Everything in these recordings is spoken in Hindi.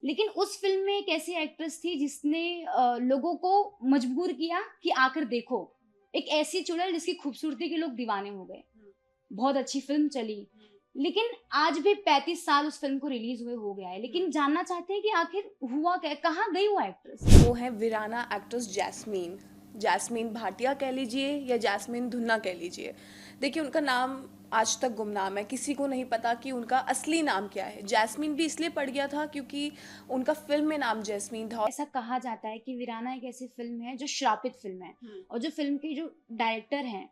लेकिन उस फ़िल्म में एक ऐसी एक्ट्रेस थी जिसने लोगों को मजबूर किया कि आकर देखो। एक ऐसी चुड़ैल जिसकी खूबसूरती के लोग दीवाने हो गए। बहुत अच्छी फ़िल्म चली। लेकिन आज भी 35 साल उस फ़िल्म को रिलीज़ हुए हो गया है। लेकिन जानना चाहते हैं कि आखिर हुआ क्या? कहाँ गई वो एक्ट्रेस? वो है वीराना एक्ट्रेस जैस्मीन। जैस्मीन भाटिया कह लीजिए या जैस्मीन धुन्ना कह लीजिए। देखिए, उनका नाम आज तक गुमनाम है। किसी को नहीं पता कि उनका असली नाम क्या है। जैस्मीन भी इसलिए पड़ गया था क्योंकि उनका फ़िल्म में नाम जैस्मीन था। ऐसा कहा जाता है कि वीराना एक ऐसी फ़िल्म है जो श्रापित फ़िल्म है और जो फ़िल्म के जो डायरेक्टर हैं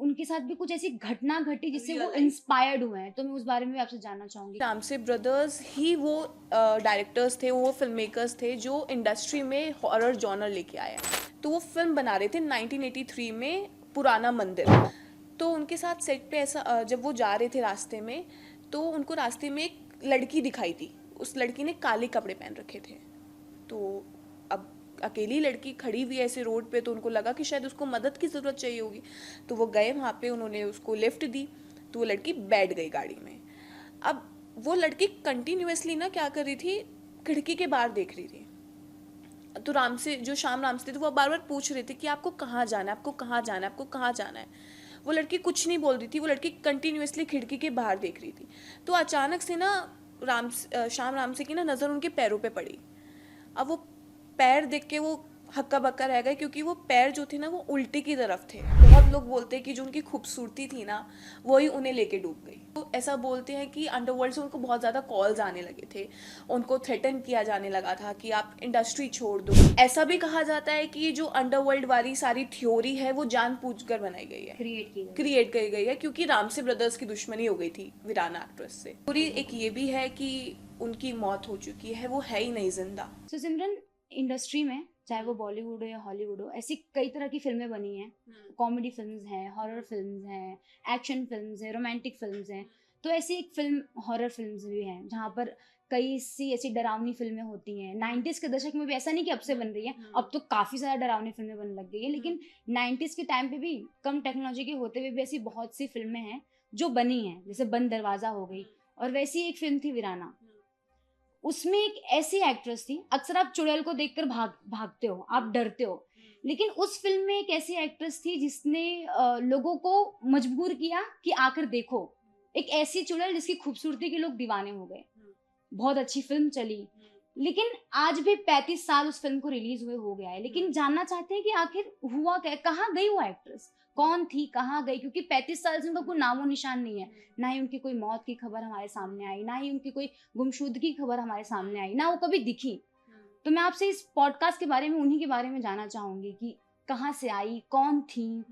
उनके साथ भी कुछ ऐसी घटना घटी जिससे वो इंस्पायर्ड हुए हैं। तो मैं उस बारे में भी आपसे जानना चाहूँगी। रामसे ब्रदर्स ही वो डायरेक्टर्स थे, वो फिल्म मेकर्स थे जो इंडस्ट्री में हॉरर जॉनर लेके आए हैं। तो वो फिल्म बना रहे थे 1983 में, पुराना मंदिर। तो उनके साथ सेट पे ऐसा जब वो जा रहे थे रास्ते में, तो उनको रास्ते में एक लड़की दिखाई थी। उस लड़की ने काले कपड़े पहन रखे थे। तो अब अकेली लड़की खड़ी हुई है ऐसे रोड पे, तो उनको लगा कि शायद उसको मदद की ज़रूरत चाहिए होगी। तो वो गए वहाँ पे, उन्होंने उसको लिफ्ट दी। तो वो लड़की बैठ गई गाड़ी में। अब वो लड़की कंटिन्यूअसली ना क्या कर रही थी, खिड़की के बाहर देख रही थी। तो शाम राम से थे, तो वो बार बार पूछ रहे थे कि आपको कहाँ जाना है, आपको कहाँ जाना है, आपको कहाँ जाना है। वो लड़की कुछ नहीं बोल रही थी, वो लड़की कंटिन्यूअसली खिड़की के बाहर देख रही थी। तो अचानक से ना शाम राम से की ना नज़र उनके पैरों पे पड़ी। अब वो पैर देख के वो हक्का बक्का रह गए, क्योंकि वो पैर जो थे ना वो उल्टी की तरफ थे। बहुत लोग बोलते हैं कि जो उनकी खूबसूरती थी ना वही उन्हें लेके डूब गई। तो ऐसा बोलते हैं कि अंडरवर्ल्ड से उनको बहुत ज़्यादा कॉल्स आने लगे थे, उनको थ्रेटन किया जाने लगा था कि आप इंडस्ट्री छोड़ दो। ऐसा भी कहा जाता है कि जो अंडरवर्ल्ड वाली सारी थ्योरी है वो जानबूझकर बनाई गई है, क्रिएट की गई है, क्योंकि रामसे ब्रदर्स की दुश्मनी हो गई थी वीराना एक्ट्रेस से। पूरी एक ये भी है कि उनकी मौत हो चुकी है, वो है ही नहीं जिंदा। सो सिमरन, इंडस्ट्री में चाहे वो बॉलीवुड हो या हॉलीवुड हो, ऐसी कई तरह की फिल्में बनी हैं। कॉमेडी फिल्म्स हैं, हॉरर फिल्म्स हैं, एक्शन फिल्म्स हैं, रोमांटिक फिल्म्स हैं। तो ऐसी एक फिल्म हॉरर फिल्म्स भी हैं जहाँ पर कई सी ऐसी डरावनी फिल्में होती हैं। 90s के दशक में भी, ऐसा नहीं कि अब से बन रही है, अब तो काफ़ी ज़्यादा डरावनी फिल्में बनने लग गई हैं, लेकिन 90s के टाइम पे भी कम टेक्नोलॉजी के होते हुए भी ऐसी बहुत सी फिल्में हैं जो बनी हैं, जैसे बंद दरवाज़ा हो गई। और वैसी एक फिल्म थी वीराना। उसमें एक ऐसी एक्ट्रेस थी, अक्सर आप चुड़ैल को देखकर भागते हो, आप डरते हो। लेकिन उस फ़िल्म में एक ऐसी एक्ट्रेस थी जिसने लोगों को मजबूर किया कि आकर देखो। एक ऐसी चुड़ैल जिसकी खूबसूरती के लोग दीवाने हो गए। बहुत अच्छी फ़िल्म चली। लेकिन आज भी 35 साल उस फ़िल्म को रिलीज़ हुए हो गया है। लेकिन जानना चाहते हैं कि आखिर हुआ क्या? कहाँ गई वो एक्ट्रेस? कौन थी? कहाँ गई? क्योंकि 35 साल से उनका कोई नामो-निशान नहीं है। ना ही उनकी कोई मौत की खबर हमारे सामने आई, ना ही उनकी कोई गुमशुदगी की खबर हमारे सामने आई, ना वो कभी दिखी। तो मैं आपसे इस पॉडकास्ट के बारे में, उन्हीं के बारे में जानना चाहूँगी कि कहाँ से आई? कौन थी?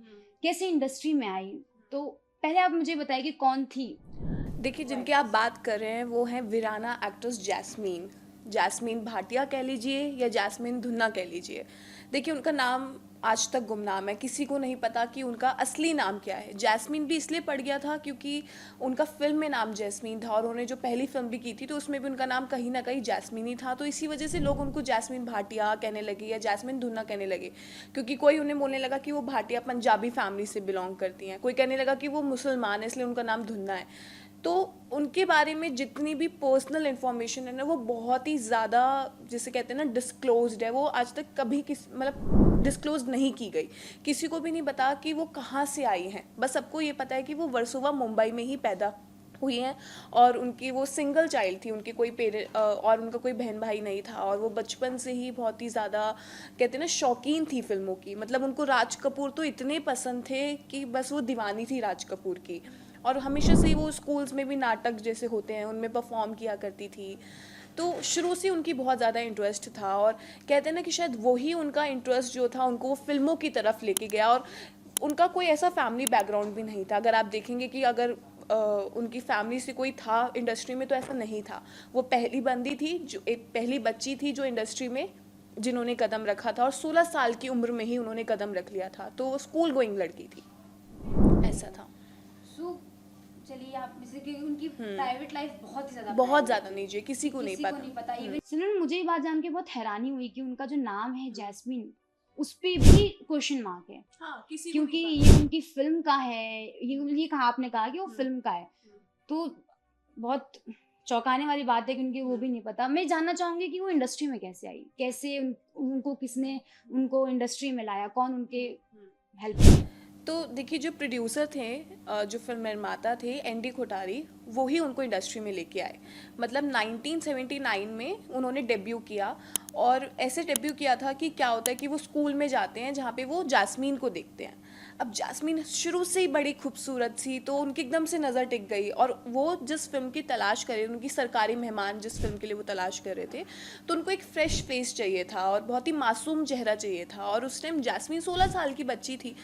कैसे इंडस्ट्री में आई? तो पहले आप मुझे बताइए कि कौन थी? देखिए, जिनकी आप बात कर रहे हैं वो हैं वीराना एक्ट्रेस जैस्मीन। जैस्मीन भाटिया कह लीजिए या जैस्मीन धुन्ना कह लीजिए। देखिए, उनका नाम आज तक गुमनाम है। किसी को नहीं पता कि उनका असली नाम क्या है। जैस्मीन भी इसलिए पड़ गया था क्योंकि उनका फ़िल्म में नाम जैस्मीन था, और उन्होंने जो पहली फ़िल्म भी की थी तो उसमें भी उनका नाम कहीं ना कहीं जैस्मीन ही था। तो इसी वजह से लोग उनको जैस्मीन भाटिया कहने लगे या जैस्मीन धुन्ना कहने लगे, क्योंकि कोई उन्हें बोलने लगा कि वो भाटिया पंजाबी फैमिली से बिलोंग करती हैं, कोई कहने लगा कि वो मुसलमान है इसलिए उनका नाम धुन्ना है। तो उनके बारे में जितनी भी पर्सनल इन्फॉर्मेशन है ना वो बहुत ही ज़्यादा, जिसे कहते हैं ना, डिस्क्लोज्ड है। वो आज तक कभी मतलब डिस्क्लोज नहीं की गई। किसी को भी नहीं पता कि वो कहाँ से आई हैं। बस सबको ये पता है कि वो वर्सोवा मुंबई में ही पैदा हुई हैं, और उनकी वो सिंगल चाइल्ड थी, उनके कोई और उनका कोई बहन भाई नहीं था। और वो बचपन से ही बहुत ही ज़्यादा, कहते हैं ना, शौकीन थी फिल्मों की। मतलब उनको राज कपूर तो इतने पसंद थे कि बस वो दीवानी थी राज कपूर की। और हमेशा से वो स्कूल्स में भी नाटक जैसे होते हैं उनमें परफॉर्म किया करती थी। तो शुरू से उनकी बहुत ज़्यादा इंटरेस्ट था, और कहते हैं ना कि शायद वही उनका इंटरेस्ट जो था उनको फिल्मों की तरफ लेके गया। और उनका कोई ऐसा फैमिली बैकग्राउंड भी नहीं था। अगर आप देखेंगे कि अगर उनकी फैमिली से कोई था इंडस्ट्री में, तो ऐसा नहीं था। वो पहली बंदी थी, जो एक पहली बच्ची थी जो इंडस्ट्री में जिन्होंने कदम रखा था, और 16 साल की उम्र में ही उन्होंने कदम रख लिया था। तो वो स्कूल गोइंग लड़की थी, ऐसा था। चलिए, आप जैसे कि उनकी प्राइवेट लाइफ बहुत ज़्यादा नहीं जी, किसी को नहीं पता। इवन सिमरन, मुझे ये बात जान के बहुत हैरानी हुई कि उनका जो नाम है जैस्मीन, उस पे भी क्वेश्चन मार्क है। हाँ, किसी को क्योंकि नहीं ये उनकी फिल्म का है, ये कहा आपने कहा कि वो फिल्म का है। तो बहुत चौंकाने वाली बात है कि उनकी वो भी नहीं पता। मैं जानना चाहूँगी कि वो इंडस्ट्री में कैसे आई? कैसे उनको किसने उनको इंडस्ट्री में लाया? कौन उनके हेल्प किया? तो देखिए, जो प्रोड्यूसर थे, जो फिल्म निर्माता थे एनडी कोठारी, वो ही उनको इंडस्ट्री में लेके आए। मतलब 1979 में उन्होंने डेब्यू किया, और ऐसे डेब्यू किया था कि क्या होता है कि वो स्कूल में जाते हैं जहाँ पे वो जैस्मीन को देखते हैं। अब जैस्मीन शुरू से ही बड़ी खूबसूरत थी, तो उनकी एकदम से नज़र टिक गई, और वो जिस फिल्म की तलाश कर रहे, उनकी सरकारी मेहमान जिस फिल्म के लिए वो तलाश कर रहे थे, तो उनको एक फ्रेश फेस चाहिए था और बहुत ही मासूम चेहरा चाहिए था। और उस टाइम जैस्मीन 16 साल की बच्ची थी,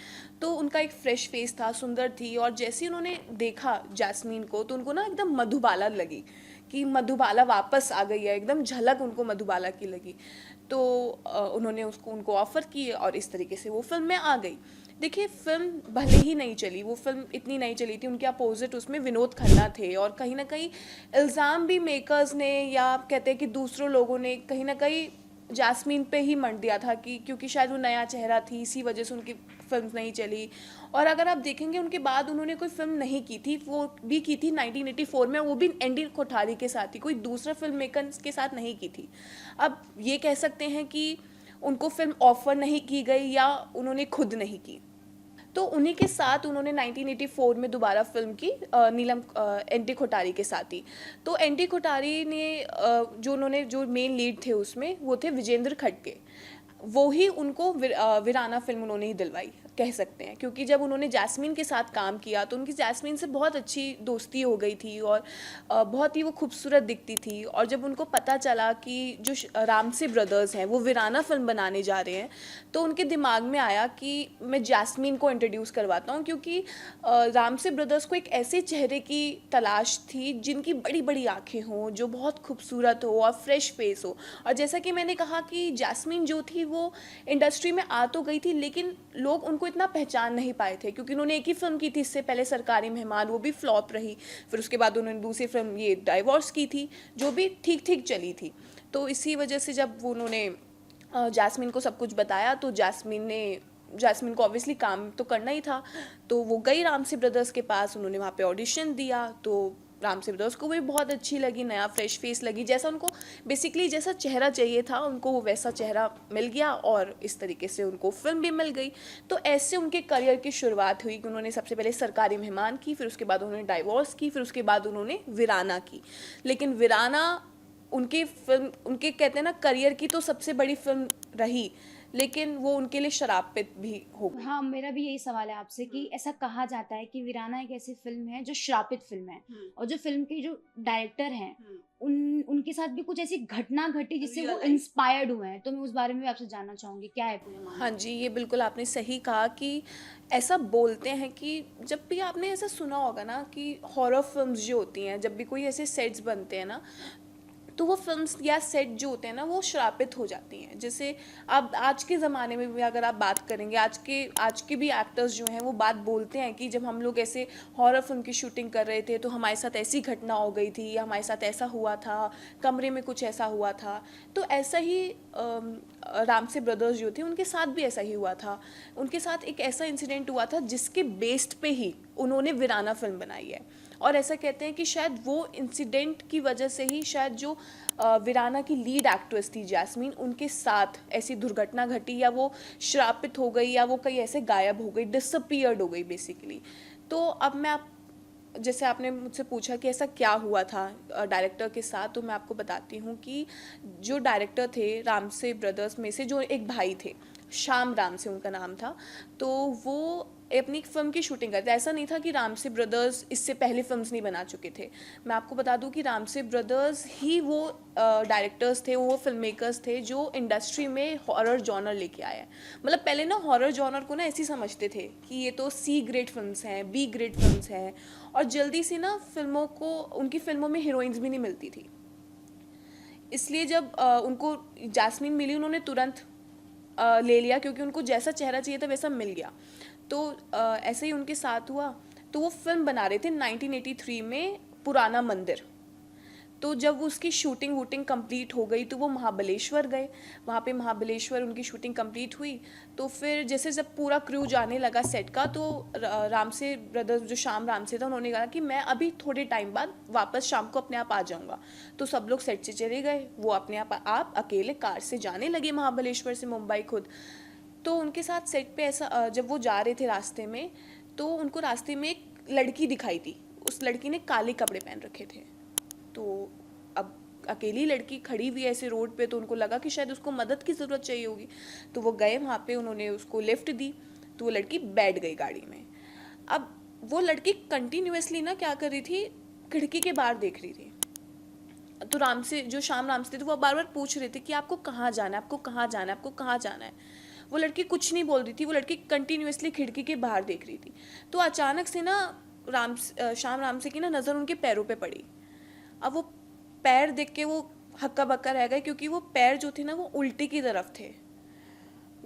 तो उनका एक फ्रेश फेस था, सुंदर थी, और जैसे ही उन्होंने देखा जैस्मीन को, तो उनको ना एकदम मधुबाला लगी, कि मधुबाला वापस आ गई है, एकदम झलक उनको मधुबाला की लगी। तो उन्होंने उनको ऑफ़र की, और इस तरीके से वो फिल्म में आ गई। देखिए, फिल्म भले ही नहीं चली, वो फिल्म इतनी नहीं चली थी, उनके अपोजिट उसमें विनोद खन्ना थे, और कहीं ना कहीं इल्ज़ाम भी मेकर्स ने, या कहते हैं कि दूसरों लोगों ने कहीं ना कहीं जैस्मीन पे ही मंड दिया था, कि क्योंकि शायद वो नया चेहरा थी, इसी वजह से उनकी फिल्म नहीं चली। और अगर आप देखेंगे, उनके बाद उन्होंने कोई फिल्म नहीं की थी, वो भी की थी 1984 में, वो भी एनडी कोठारी के साथ ही, कोई दूसरा फिल्म मेकर के साथ नहीं की थी। अब ये कह सकते हैं कि उनको फिल्म ऑफर नहीं की गई, या उन्होंने खुद नहीं की। तो उन्हीं के साथ उन्होंने 1984 में दोबारा फिल्म की, नीलम एनटी कोठारी के साथ ही। तो एनटी कोठारी ने जो उन्होंने जो मेन लीड थे उसमें, वो थे विजेंद्र खड़गे। वो ही उनको वीराना फिल्म उन्होंने ही दिलवाई, कह सकते हैं, क्योंकि जब उन्होंने जैस्मीन के साथ काम किया तो उनकी जैस्मीन से बहुत अच्छी दोस्ती हो गई थी, और बहुत ही वो खूबसूरत दिखती थी। और जब उनको पता चला कि जो रामसे ब्रदर्स हैं वो वीराना फिल्म बनाने जा रहे हैं, तो उनके दिमाग में आया कि मैं जैस्मीन को इंट्रोड्यूस करवाता हूँ, क्योंकि रामसे ब्रदर्स को एक ऐसे चेहरे की तलाश थी जिनकी बड़ी बड़ी आँखें हों, जो बहुत खूबसूरत हो और फ्रेश फेस हो। और जैसा कि मैंने कहा कि जैस्मीन जो थी वो इंडस्ट्री में आ तो गई थी, लेकिन लोग उनको इतना पहचान नहीं पाए थे, क्योंकि उन्होंने एक ही फिल्म की थी इससे पहले, सरकारी मेहमान, वो भी फ्लॉप रही। फिर उसके बाद उन्होंने दूसरी फिल्म ये डाइवोर्स की थी, जो भी ठीक ठीक चली थी। तो इसी वजह से जब वो उन्होंने जैस्मीन को सब कुछ बताया, तो जैस्मीन को ऑब्वियसली काम तो करना ही था, तो वो गई रामसे ब्रदर्स के पास, उन्होंने वहाँ पे ऑडिशन दिया। तो रामसे ब्रदर्स को भी बहुत अच्छी लगी, नया फ्रेश फेस लगी, जैसा उनको बेसिकली जैसा चेहरा चाहिए था उनको, वो वैसा चेहरा मिल गया, और इस तरीके से उनको फिल्म भी मिल गई। तो ऐसे उनके करियर की शुरुआत हुई कि उन्होंने सबसे पहले सरकारी मेहमान की, फिर उसके बाद उन्होंने डाइवोर्स की, फिर उसके बाद उन्होंने वीराना की। लेकिन वीराना उनकी फिल्म, उनके कहते हैं ना करियर की तो सबसे बड़ी फिल्म रही, लेकिन वो उनके लिए श्रापित भी हो गई। हाँ, मेरा भी यही सवाल है आपसे कि ऐसा कहा जाता है कि वीराना एक ऐसी फिल्म है जो श्रापित फिल्म है, और जो फिल्म के जो डायरेक्टर हैं उनके साथ भी कुछ ऐसी घटना घटी जिससे वो इंस्पायर्ड हुए हैं। तो मैं उस बारे में भी आपसे जानना चाहूँगी, क्या है पूरा मामला? हाँ जी, ये बिल्कुल आपने सही कहा कि ऐसा बोलते हैं कि जब भी आपने ऐसा सुना होगा ना कि हॉरर फिल्म्स जो होती हैं, जब भी कोई ऐसे सेट्स बनते हैं ना, तो वो फिल्म्स या सेट जो होते हैं ना वो श्रापित हो जाती हैं। जैसे अब आज के ज़माने में भी अगर आप बात करेंगे, आज के भी एक्टर्स जो हैं वो बात बोलते हैं कि जब हम लोग ऐसे हॉरर फिल्म की शूटिंग कर रहे थे तो हमारे साथ ऐसी घटना हो गई थी, या हमारे साथ ऐसा हुआ था, कमरे में कुछ ऐसा हुआ था। तो ऐसा ही रामसे ब्रदर्स जो थे उनके साथ भी ऐसा ही हुआ था। उनके साथ एक ऐसा इंसिडेंट हुआ था जिसके बेस्ड पे ही उन्होंने वीराना फिल्म बनाई है। और ऐसा कहते हैं कि शायद वो इंसिडेंट की वजह से ही शायद जो वीराना की लीड एक्ट्रेस थी जैस्मीन, उनके साथ ऐसी दुर्घटना घटी, या वो श्रापित हो गई, या वो कहीं ऐसे गायब हो गई, डिसअपीयर्ड हो गई बेसिकली। तो अब जैसे आपने मुझसे पूछा कि ऐसा क्या हुआ था डायरेक्टर के साथ, तो मैं आपको बताती हूँ कि जो डायरेक्टर थे रामसे ब्रदर्स में से, जो एक भाई थे, श्याम रामसे उनका नाम था, तो वो अपनी फिल्म की शूटिंग करते। ऐसा नहीं था कि रामसे ब्रदर्स इससे पहले फिल्म्स नहीं बना चुके थे। मैं आपको बता दूं कि रामसे ब्रदर्स ही वो डायरेक्टर्स थे, वो फिल्म मेकर्स थे जो इंडस्ट्री में हॉरर जॉनर लेके आए हैं। मतलब पहले ना हॉरर जॉनर को ना ऐसे समझते थे कि ये तो सी ग्रेड फिल्म्स हैं, बी ग्रेड फिल्म्स हैं, और जल्दी से ना उनकी फिल्मों में हीरोइंस भी नहीं मिलती थी। इसलिए जब उनको जैस्मीन मिली, उन्होंने तुरंत ले लिया, क्योंकि उनको जैसा चेहरा चाहिए था वैसा मिल गया। तो ऐसे ही उनके साथ हुआ। तो वो फिल्म बना रहे थे 1983 में, पुराना मंदिर। तो जब उसकी शूटिंग वूटिंग कंप्लीट हो गई तो वो महाबलेश्वर गए, वहाँ पे महाबलेश्वर उनकी शूटिंग कंप्लीट हुई। तो फिर जैसे जब पूरा क्रू जाने लगा सेट का, तो रामसे ब्रदर्स जो श्याम रामसे था, उन्होंने कहा कि मैं अभी थोड़े टाइम बाद वापस शाम को अपने आप आ जाऊँगा। तो सब लोग सेट से चले गए, वो अपने आप अकेले कार से जाने लगे महाबलेश्वर से मुंबई खुद। तो उनके साथ सेट पे ऐसा जब वो जा रहे थे रास्ते में, तो उनको रास्ते में एक लड़की दिखाई थी। उस लड़की ने काले कपड़े पहन रखे थे। तो अब अकेली लड़की खड़ी हुई ऐसे रोड पे, तो उनको लगा कि शायद उसको मदद की ज़रूरत चाहिए होगी। तो वो गए वहाँ पे, उन्होंने उसको लिफ्ट दी, तो वो लड़की बैठ गई गाड़ी में। अब वो लड़की कंटिन्यूअसली ना क्या कर रही थी, खिड़की के बाहर देख रही थी। तो राम से जो श्याम राम से थे, वो बार बार पूछ रहे थे कि आपको कहाँ जाना है, आपको कहाँ जाना है, आपको कहाँ जाना है। वो लड़की कुछ नहीं बोल रही थी, वो लड़की कंटिन्यूअसली खिड़की के बाहर देख रही थी। तो अचानक से ना श्याम राम से की ना नज़र उनके पैरों पे पड़ी। अब वो पैर देख के वो हक्का बक्का रह गए, क्योंकि वो पैर जो थे ना वो उल्टी की तरफ थे।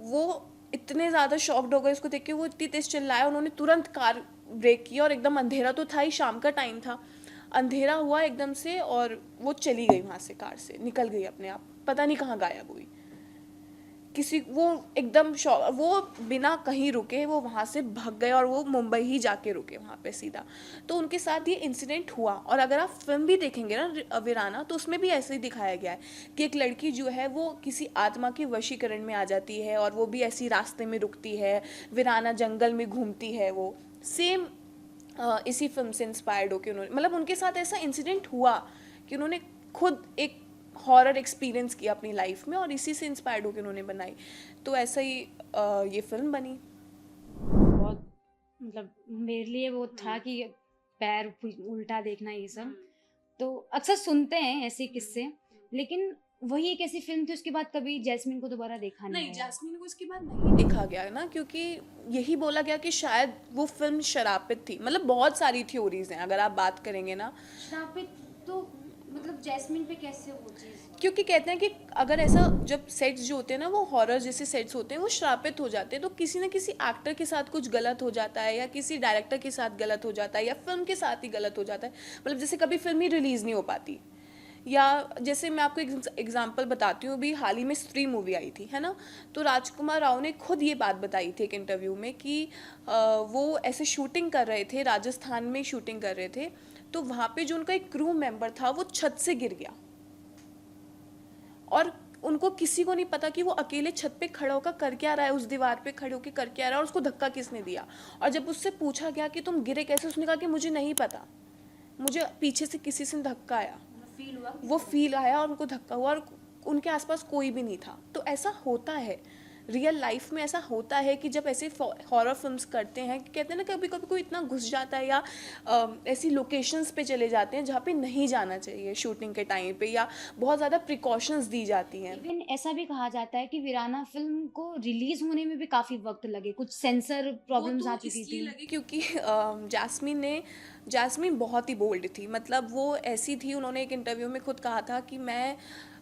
वो इतने ज़्यादा शॉक्ड हो गए उसको देख के, वो इतनी तेज़ चिल्लाया, उन्होंने तुरंत कार ब्रेक किया, और एकदम अंधेरा तो था ही, शाम का टाइम था, अंधेरा हुआ एकदम से, और वो चली गई वहाँ से, कार से निकल गई अपने आप, पता नहीं कहाँ गायब हुई। वो एकदम वो बिना कहीं रुके वो वहाँ से भाग गए, और वो मुंबई ही जाके रुके वहाँ पे सीधा। तो उनके साथ ये इंसिडेंट हुआ। और अगर आप फिल्म भी देखेंगे ना वीराना, तो उसमें भी ऐसे ही दिखाया गया है कि एक लड़की जो है वो किसी आत्मा के वशीकरण में आ जाती है, और वो भी ऐसी रास्ते में रुकती है, वीराना जंगल में घूमती है। वो सेम इसी फिल्म से इंस्पायर्ड होकर उन्होंने, मतलब उनके साथ ऐसा इंसिडेंट हुआ कि उन्होंने खुद एक हॉरर एक्सपीरियंस किया अपनी लाइफ में, और इसी से इंस्पायर्ड होकर उन्होंने बनाई। तो ऐसा ही ये फिल्म बनी। बहुत मतलब मेरे लिए वो था कि पैर उल्टा देखना ये सब, तो अक्सर सुनते हैं ऐसे किस्से, लेकिन वही एक ऐसी फिल्म थी, उसके बाद कभी जैस्मीन को दोबारा देखा नहीं। जैस्मीन को इसके बाद नहीं देखा गया ना, क्योंकि यही बोला गया कि शायद वो फिल्म शरापित थी। मतलब बहुत सारी थ्योरीज हैं अगर आप बात करेंगे ना। शरापित तो मतलब जैस्मीन पे कैसे वो चीज़? क्योंकि कहते हैं कि अगर ऐसा, जब सेट्स जो होते हैं ना वो हॉरर जैसे सेट्स होते हैं, वो श्रापित हो जाते हैं, तो किसी ना किसी एक्टर के साथ कुछ गलत हो जाता है, या किसी डायरेक्टर के साथ गलत हो जाता है, या फिल्म के साथ ही गलत हो जाता है। मतलब जैसे कभी फिल्म ही रिलीज़ नहीं हो पाती, या जैसे मैं आपको एग्जांपल बताती हूँ, अभी हाल ही में स्त्री मूवी आई थी, है ना। तो राजकुमार राव ने खुद ये बात बताई थी एक इंटरव्यू में कि वो ऐसे शूटिंग कर रहे थे, राजस्थान में शूटिंग कर रहे थे, तो वहाँ पे जो उनका एक क्रू मेंबर था वो छत से गिर गया, और उनको किसी को नहीं पता कि वो अकेले छत पे खड़ा होकर कर क्या रहा है, उस दीवार पे खड़े होकर कर क्या रहा है, और उसको धक्का किसने दिया। और जब उससे पूछा गया कि तुम गिरे कैसे, उसने कहा कि मुझे नहीं पता, मुझे पीछे से किसी से धक्का आया, वो फील आया और उनको धक्का हुआ, और उनके आसपास कोई भी नहीं था। तो ऐसा होता है रियल लाइफ में, ऐसा होता है कि जब ऐसे हॉरर फिल्म्स करते हैं, कहते हैं ना कभी कभी कोई इतना घुस जाता है, या ऐसी लोकेशंस पे चले जाते हैं जहाँ पे नहीं जाना चाहिए शूटिंग के टाइम पे, या बहुत ज़्यादा प्रिकॉशंस दी जाती हैं। लेकिन ऐसा भी कहा जाता है कि वीराना फिल्म को रिलीज होने में भी काफ़ी वक्त लगे, कुछ सेंसर प्रॉब्लम्स आ चुकी थी। क्योंकि जैस्मीन बहुत ही बोल्ड थी। मतलब वो ऐसी थी, उन्होंने एक इंटरव्यू में खुद कहा था कि मैं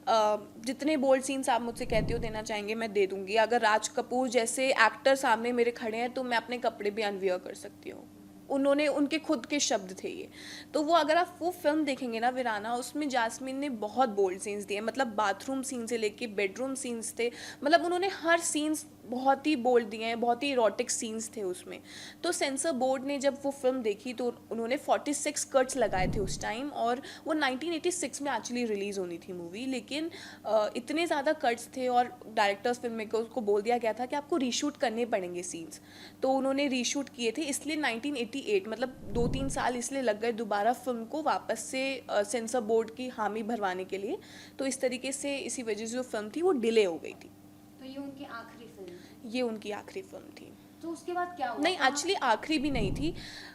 जितने बोल्ड सीन्स आप मुझसे कहते हो देना चाहेंगे मैं दे दूंगी। अगर राज कपूर जैसे एक्टर सामने मेरे खड़े हैं तो मैं अपने कपड़े भी अनवियर कर सकती हूँ। उन्होंने, उनके खुद के शब्द थे ये। तो वो अगर आप वो फिल्म देखेंगे ना वीराना, उसमें जास्मिन ने बहुत बोल्ड सीन्स दिए। मतलब बाथरूम सीन से लेके बेडरूम सीन्स थे, मतलब उन्होंने हर सीन्स बहुत ही बोल्ड दिए हैं, बहुत ही इरोटिक सीन्स थे उसमें। तो सेंसर बोर्ड ने जब वो फिल्म देखी तो उन्होंने 46 कट्स लगाए थे उस टाइम, और वो 1986 में एक्चुअली रिलीज़ होनी थी मूवी, लेकिन इतने ज़्यादा कट्स थे और डायरेक्टर्स फिल्म मेकर्स को बोल दिया गया था कि आपको रीशूट करने पड़ेंगे सीन्स। तो उन्होंने रीशूट किए थे, इसलिए 1988 मतलब 2-3 साल इसलिए लग गए दोबारा फिल्म को वापस से सेंसर बोर्ड की हामी भरवाने के लिए। तो इस तरीके से, इसी वजह से जो फिल्म थी वो डिले हो गई थी। तो ये उनकी आखिरी फिल्म? ये उनकी आखिरी फिल्म थी। तो उसके बाद क्या हुआ? नहीं, एक्चुअली आखिरी भी नहीं थी।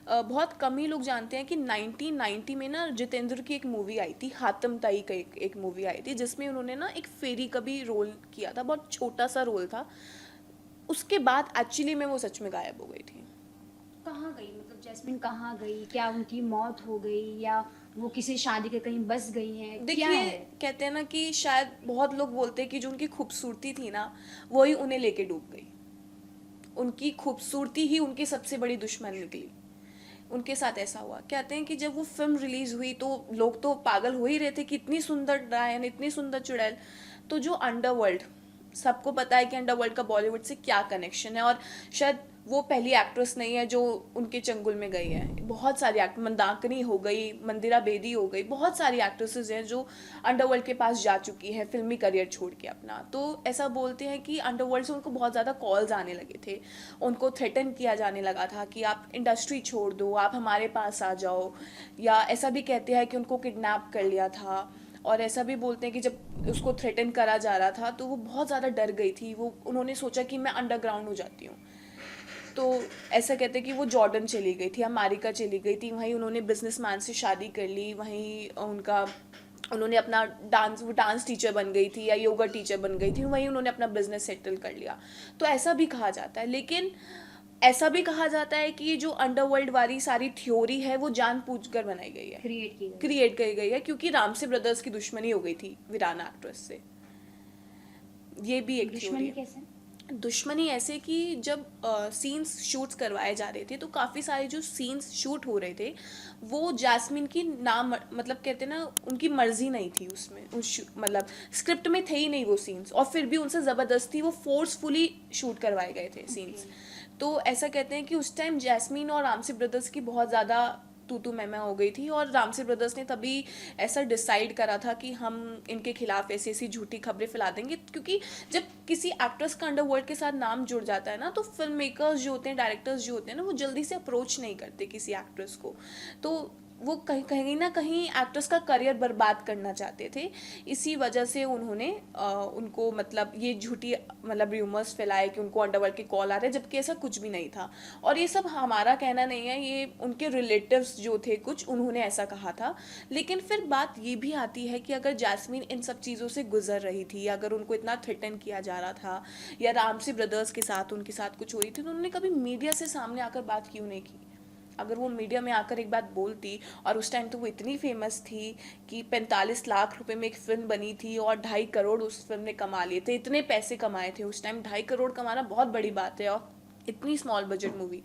बहुत कम ही लोग जानते हैं कि 1990 में ना जितेंद्र की एक मूवी आई थी, हातिम ताई का एक मूवी आई थी, जिसमें उन्होंने ना एक फेरी का भी रोल किया था, बहुत छोटा सा रोल था। उसके बाद एक्चुअली में वो सच में गायब हो गई थी। कहाँ गई? मतलब जैस्मिन कहाँ गई? क्या उनकी मौत हो गई, या वो किसी शादी के कहीं बस गई हैं? देखिए, कहते हैं ना कि शायद बहुत लोग बोलते हैं कि जो उनकी खूबसूरती थी ना, वही उन्हें लेके डूब गई। उनकी खूबसूरती ही उनकी सबसे बड़ी दुश्मन निकली। उनके साथ ऐसा हुआ। कहते हैं कि जब वो फिल्म रिलीज हुई तो लोग तो पागल हो ही रहे थे कि इतनी सुंदर डायन, इतनी सुंदर चुड़ैल। तो जो अंडरवर्ल्ड, सबको पता है कि अंडरवर्ल्ड का बॉलीवुड से क्या कनेक्शन है, और शायद वो पहली एक्ट्रेस नहीं है जो उनके चंगुल में गई है। बहुत सारी एक्टर, मंदाकिनी हो गई, मंदिरा बेदी हो गई, बहुत सारी एक्ट्रेसेस हैं जो अंडरवर्ल्ड के पास जा चुकी हैं फिल्मी करियर छोड़ के अपना। तो ऐसा बोलते हैं कि अंडरवर्ल्ड से उनको बहुत ज़्यादा कॉल्स आने लगे थे, उनको थ्रेटन किया जाने लगा था कि आप इंडस्ट्री छोड़ दो, आप हमारे पास आ जाओ, या ऐसा भी कहते हैं कि उनको किडनैप कर लिया था। और ऐसा भी बोलते हैं कि जब उसको थ्रेटन करा जा रहा था तो वो बहुत ज़्यादा डर गई थी, वो उन्होंने सोचा कि मैं अंडरग्राउंड हो जाती हूँ। तो ऐसा कहते हैं कि वो जॉर्डन चली गई थी, अमेरिका चली गई थी, वहीं उन्होंने बिजनेसमैन से शादी कर ली, वहीं उन्होंने अपना वो डांस टीचर बन गई थी या योगा टीचर बन गई थी, वहीं उन्होंने अपना बिजनेस सेटल कर लिया। तो ऐसा भी कहा जाता है। लेकिन ऐसा भी कहा जाता है कि ये जो अंडरवर्ल्ड वाली सारी थ्योरी है वो जानबूझकर बनाई गई है, क्रिएट की गई है, क्योंकि रामसे ब्रदर्स की दुश्मनी हो गई थी वीराना एक्ट्रेस से। ये भी एक दुश्मनी कैसे? दुश्मनी ऐसे कि जब सीन्स शूट्स करवाए जा रहे थे तो काफ़ी सारे जो सीन्स शूट हो रहे थे वो जैस्मिन की नाम, मतलब कहते हैं ना, उनकी मर्जी नहीं थी उसमें, मतलब स्क्रिप्ट में थे ही नहीं वो सीन्स, और फिर भी उनसे ज़बरदस्ती वो फोर्सफुली शूट करवाए गए थे सीन्स। तो ऐसा कहते हैं कि उस टाइम जैस्मिन और रामसे ब्रदर्स की बहुत ज़्यादा तू मैं हो गई थी, और रामसे ब्रदर्स ने तभी ऐसा डिसाइड करा था कि हम इनके खिलाफ ऐसी ऐसी झूठी खबरें फैला देंगे। क्योंकि जब किसी एक्ट्रेस का अंडरवर्ल्ड के साथ नाम जुड़ जाता है ना, तो फिल्म मेकर्स जो होते हैं, डायरेक्टर्स जो होते हैं ना, वो जल्दी से अप्रोच नहीं करते किसी एक्ट्रेस को। तो वो कहीं ना कहीं एक्ट्रेस का करियर बर्बाद करना चाहते थे। इसी वजह से उन्होंने उनको मतलब ये झूठी मतलब र्यूमर्स फैलाए कि उनको अंडरवर्ल्ड के कॉल आ रहे हैं, जबकि ऐसा कुछ भी नहीं था। और ये सब हमारा कहना नहीं है, ये उनके रिलेटिव्स जो थे कुछ, उन्होंने ऐसा कहा था। लेकिन फिर बात ये भी आती है कि अगर जैस्मिन इन सब चीज़ों से गुजर रही थी, अगर उनको इतना थ्रेटन किया जा रहा था, या रामसे ब्रदर्स के साथ उनके साथ कुछ हो रही थी, तो उन्होंने कभी मीडिया से सामने आकर बात क्यों नहीं की? अगर वो मीडिया में आकर एक बात बोलती, और उस टाइम तो वो इतनी फेमस थी कि 45 लाख रुपए में एक फिल्म बनी थी और 2.5 करोड़ उस फिल्म ने कमा लिए थे, इतने पैसे कमाए थे उस टाइम। 2.5 करोड़ कमाना बहुत बड़ी बात है, और इतनी स्मॉल बजट मूवी।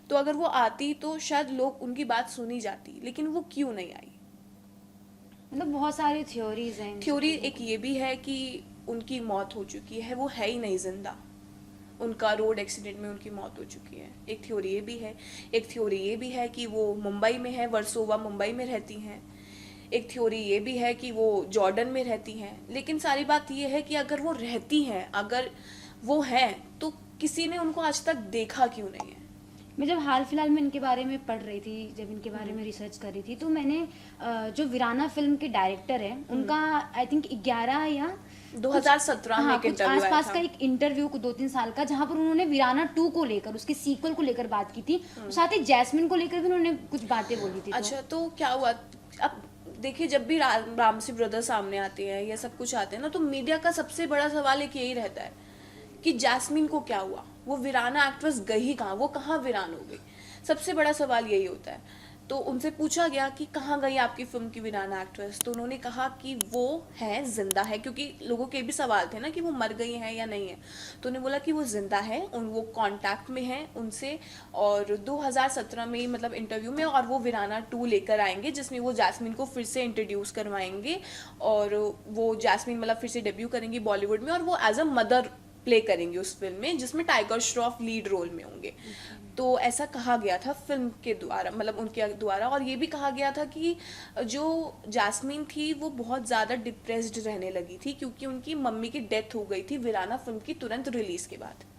तो अगर वो आती तो शायद लोग उनकी बात सुनी जाती, लेकिन वो क्यों नहीं आई? मतलब बहुत सारी थ्योरीज हैं। थ्योरी एक ये भी है कि उनकी मौत हो चुकी है, वो है ही नहीं जिंदा, उनका रोड एक्सीडेंट में उनकी मौत हो चुकी है। एक थ्योरी ये भी है। एक थ्योरी ये भी है कि वो मुंबई में है, वर्सोवा मुंबई में रहती हैं। एक थ्योरी ये भी है कि वो जॉर्डन में रहती हैं। लेकिन सारी बात ये है कि अगर वो रहती हैं, अगर वो हैं, तो किसी ने उनको आज तक देखा क्यों नहीं है? मैं जब हाल फिलहाल में इनके बारे में पढ़ रही थी, जब इनके बारे में रिसर्च कर रही थी, तो मैंने जो वीराना फिल्म के डायरेक्टर है उनका आई थिंक 11 या 2017 में कुछ आसपास का एक इंटरव्यू को 2-3 साल का, जहाँ पर उन्होंने वीराना 2 को लेकर, उसके सीक्वल को लेकर बात की थी। साथ ही जैस्मिन को लेकर भी उन्होंने कुछ बातें बोली थी। अच्छा, तो क्या हुआ? अब देखिए, जब भी रामसे ब्रदर सामने आते हैं या सब कुछ आते हैं ना, तो मीडिया का सबसे बड़ा सवाल एक यही रहता है कि जैस्मिन को क्या हुआ, वो वीराना एक्ट्रेस गई कहाँ, वो कहाँ वीरान हो गई। सबसे बड़ा सवाल यही होता है। तो उनसे पूछा गया कि कहाँ गई आपकी फिल्म की वीराना एक्ट्रेस, तो उन्होंने कहा कि वो है, जिंदा है, क्योंकि लोगों के भी सवाल थे ना कि वो मर गई हैं या नहीं है। तो उन्होंने बोला कि वो जिंदा है, वो कांटेक्ट में है उनसे, और 2017 में ही मतलब इंटरव्यू में, और वो वीराना 2 लेकर आएंगे जिसमें वो जैस्मिन को फिर से इंट्रोड्यूस करवाएंगे, और वो जैस्मिन मतलब फिर से डेब्यू करेंगी बॉलीवुड में, और वो एज अ मदर प्ले करेंगे उस फिल्म में, जिसमें टाइगर श्रॉफ लीड रोल में होंगे। तो ऐसा कहा गया था फिल्म के द्वारा, मतलब उनके द्वारा। और ये भी कहा गया था कि जो जैस्मिन थी वो बहुत ज़्यादा डिप्रेस्ड रहने लगी थी, क्योंकि उनकी मम्मी की डेथ हो गई थी वीराना फिल्म की तुरंत रिलीज़ के बाद।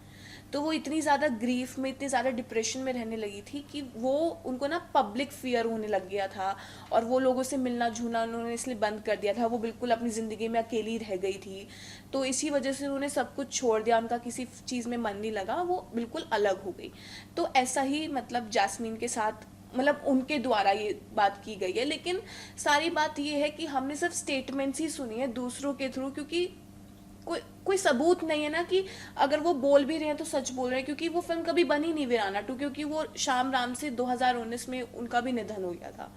तो वो इतनी ज़्यादा ग्रीफ में, इतनी ज़्यादा डिप्रेशन में रहने लगी थी कि वो उनको ना पब्लिक फियर होने लग गया था, और वो लोगों से मिलना जुलना उन्होंने इसलिए बंद कर दिया था। वो बिल्कुल अपनी ज़िंदगी में अकेली रह गई थी। तो इसी वजह से उन्होंने सब कुछ छोड़ दिया, उनका किसी चीज़ में मन नहीं लगा, वो बिल्कुल अलग हो गई। तो ऐसा ही मतलब जैस्मिन के साथ मतलब उनके द्वारा ये बात की गई है। लेकिन सारी बात ये है कि हमने सिर्फ स्टेटमेंट्स ही सुनी है दूसरों के थ्रू, क्योंकि कोई सबूत नहीं है ना कि अगर वो बोल भी रहे हैं तो सच बोल रहे हैं। क्योंकि वो फिल्म कभी बनी नहीं वीराना 2, क्योंकि वो श्याम राम से 2019 में उनका भी निधन हो गया था।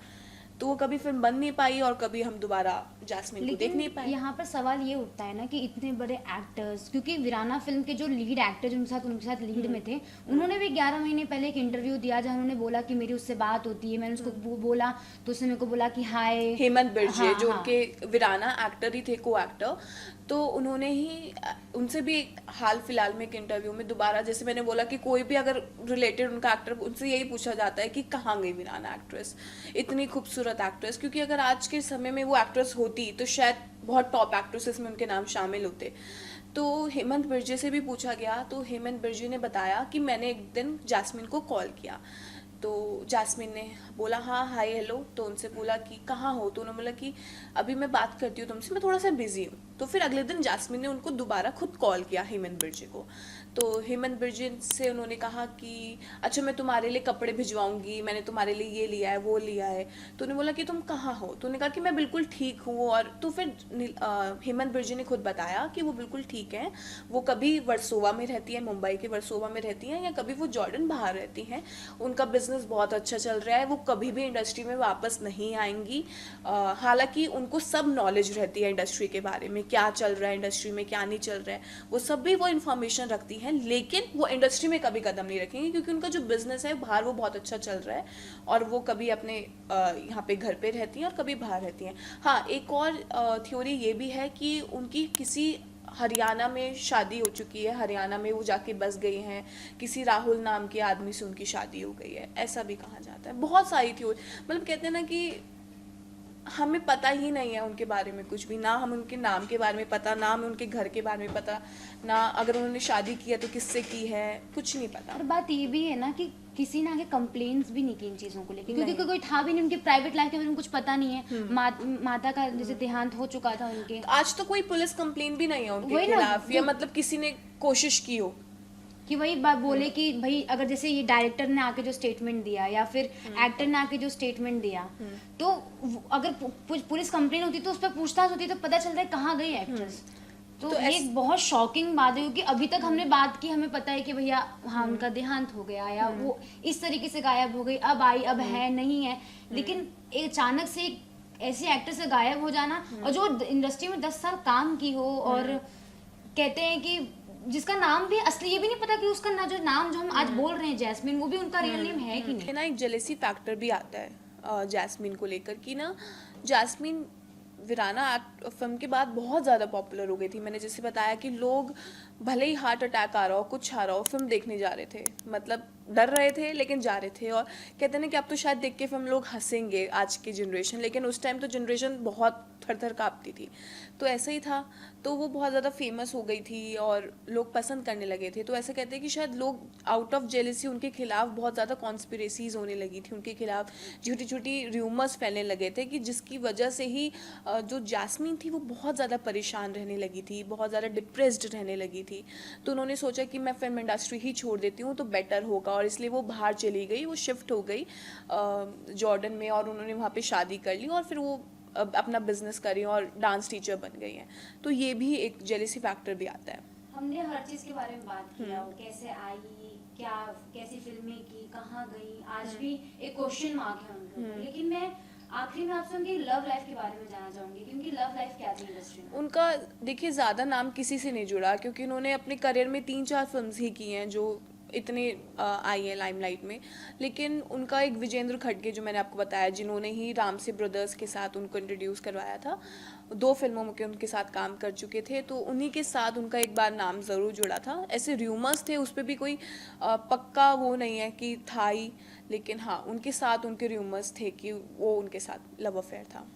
तो वो कभी फिल्म बन नहीं पाई और कभी हम दोबारा जैस्मिन को देख नहीं पाए। यहाँ पर सवाल ये उठता है ना कि इतने बड़े एक्टर्स, क्योंकि वीराना फिल्म के जो लीड एक्टर जो उनके साथ लीड में थे, उन्होंने भी 11 महीने पहले एक इंटरव्यू दिया जहाँ उन्होंने बोला कि मेरी उससे बात होती है, मैंने उसको बोला तो उसने मेरे को बोला कि हाय। हेमंत बिरजे हाँ, जो हाँ। उनके वीराना एक्टर ही थे, को एक्टर, तो उन्होंने ही उनसे भी हाल फिलहाल में एक इंटरव्यू में दोबारा, जैसे मैंने बोला कि कोई भी अगर रिलेटेड उनका एक्टर, उनसे यही पूछा जाता है कि कहाँ गई वीराना एक्ट्रेस, इतनी खूबसूरत एक्ट्रेस, क्योंकि अगर आज के समय में वो एक्ट्रेस होती तो शायद बहुत टॉप एक्ट्रेसेस में उनके नाम शामिल होते। तो हेमंत बिरजे से भी पूछा गया तो हेमंत बिरजे ने बताया कि मैंने एक दिन जैस्मिन को कॉल किया, तो जैस्मिन ने बोला हाँ हाय हेलो, तो उनसे बोला कि कहाँ हो, तो उन्होंने बोला कि अभी मैं बात करती हूँ तुमसे, मैं थोड़ा सा बिजी हूँ। तो फिर अगले दिन जैस्मिन ने उनको दोबारा खुद कॉल किया हेमंत बिरजे को, तो हेमंत बिरजे से उन्होंने कहा कि अच्छा मैं तुम्हारे लिए कपड़े भिजवाऊंगी, मैंने तुम्हारे लिए ये लिया है वो लिया है। तो उन्होंने बोला कि तुम कहाँ हो, तो उन्होंने कहा कि मैं बिल्कुल ठीक हूँ। और तो फिर हेमंत बिरजे ने खुद बताया कि वो बिल्कुल ठीक है, वो कभी वर्सोवा में रहती है, मुंबई के वर्सोवा में रहती हैं, या कभी वो जॉर्डन बाहर रहती हैं, उनका बिजनेस बहुत अच्छा चल रहा है, वो कभी भी इंडस्ट्री में वापस नहीं आएंगी। हालांकि उनको सब नॉलेज रहती है इंडस्ट्री के बारे में, क्या चल रहा है इंडस्ट्री में क्या नहीं चल रहा है, वो सब भी वो इन्फॉर्मेशन रखती हैं, लेकिन वो इंडस्ट्री में कभी कदम नहीं रखेंगे क्योंकि उनका जो बिजनेस है बाहर वो बहुत अच्छा चल रहा है, और वो कभी अपने यहाँ पे घर पे रहती हैं और कभी बाहर रहती हैं। हाँ, एक और थ्योरी ये भी है कि उनकी किसी हरियाणा में शादी हो चुकी है, हरियाणा में वो जाके बस गई हैं, किसी राहुल नाम के आदमी से उनकी शादी हो गई है, ऐसा भी कहा जाता है। बहुत सारी थ्योरी, मतलब कहते हैं ना कि हमें पता ही नहीं है उनके बारे में कुछ भी, ना हम उनके नाम के बारे में पता, ना हमें उनके घर के बारे में पता, ना अगर उन्होंने शादी की है तो किससे की है, कुछ नहीं पता। और बात ये भी है ना कि किसी ने आगे कंप्लेन्स भी नहीं की इन चीज़ों को लेकर, क्योंकि कोई था भी नहीं, उनकी प्राइवेट लाइफ के बारे में कुछ पता नहीं है। माता का जैसे देहांत हो चुका था उनके, आज तो कोई पुलिस कंप्लेन भी नहीं है उनके वही ना, खिलाफ, या मतलब किसी ने कोशिश की हो कि वही बात बोले कि भाई अगर जैसे ये डायरेक्टर ने आके जो स्टेटमेंट दिया या फिर एक्टर ने आके जो स्टेटमेंट दिया, तो अगर पुलिस कंप्लेन होती तो उस पर पूछताछ होती तो पता चलता है कहाँ गई एक्ट्रेस। तो ये एक बहुत शॉकिंग बात है, क्योंकि अभी तक हमने बात की, हमें पता है कि भैया हाँ उनका देहांत हो गया या वो इस तरीके से गायब हो गई, अब आई अब है नहीं है, लेकिन अचानक से एक ऐसी एक्टर से गायब हो जाना, और जो इंडस्ट्री में 10 साल काम की हो, और कहते हैं कि जिसका नाम भी असली, ये भी नहीं पता कि उसका ना जो नाम जो हम आज बोल रहे हैं जैस्मिन, वो भी उनका रियल नेम है कि नहीं। ना एक जेलेसी फैक्टर भी आता है जैस्मिन को लेकर कि ना, जैस्मिन वीराना फिल्म के बाद बहुत ज़्यादा पॉपुलर हो गई थी। मैंने जैसे बताया कि लोग भले ही हार्ट अटैक आ रहा हो, कुछ आ रहा हो, फिल्म देखने जा रहे थे, मतलब डर रहे थे लेकिन जा रहे थे। और कहते हैं ना कि अब तो शायद देख के फिल्म लोग हंसेंगे आज की जनरेशन, लेकिन उस टाइम तो जनरेशन बहुत थर थर काँपती थी, तो ऐसा ही था। तो वो बहुत ज़्यादा फेमस हो गई थी और लोग पसंद करने लगे थे। तो ऐसा कहते हैं कि शायद लोग आउट ऑफ जेलसी उनके खिलाफ बहुत ज़्यादा कॉन्स्पिरेसीज होने लगी थी, उनके खिलाफ छोटी छोटी र्यूमर्स फैलने लगे थे, कि जिसकी वजह से ही जो जैस्मिन थी वो बहुत ज़्यादा परेशान रहने लगी थी, बहुत ज़्यादा डिप्रेस्ड रहने लगी थी। तो उन्होंने सोचा कि मैं फिल्म इंडस्ट्री ही छोड़ देती हूँ तो बेटर होगा, और इसलिए वो बाहर चली गई, वो शिफ्ट हो गई जॉर्डन में, और उन्होंने वहाँ पे शादी कर ली, और फिर वो अपना बिजनेस करी और डांस टीचर बन गई हैं। तो ये भी एक जेलेसी फैक्टर भी आता है। हमने हर चीज़ के बारे में बात किया, वो कैसे आई, क्या कैसी फिल्में की, कहाँ गई, आज भी एक क्वेश्चन मार्क है उनके। लेकिन मैं आखिरी में आपसे उनकी लव लाइफ के बारे में जानना चाहूंगी कि उनकी लव लाइफ क्या थी इंडस्ट्री में। उनका देखिए ज़्यादा नाम किसी से नहीं जुड़ा, क्योंकि उन्होंने अपने करियर में 3-4 फिल्म्स ही की हैं जो इतने आई है लाइमलाइट में। लेकिन उनका एक विजेंद्र खड़गे जो मैंने आपको बताया, जिन्होंने ही रामसे ब्रदर्स के साथ उनको इंट्रोड्यूस करवाया था, 2 फिल्मों में उनके साथ काम कर चुके थे, तो उन्हीं के साथ उनका एक बार नाम ज़रूर जुड़ा था। ऐसे र्यूमर्स थे, उस पर भी कोई पक्का वो नहीं है कि था ही, लेकिन हाँ उनके साथ उनके र्यूमर्स थे कि वो उनके साथ लव अफेयर था।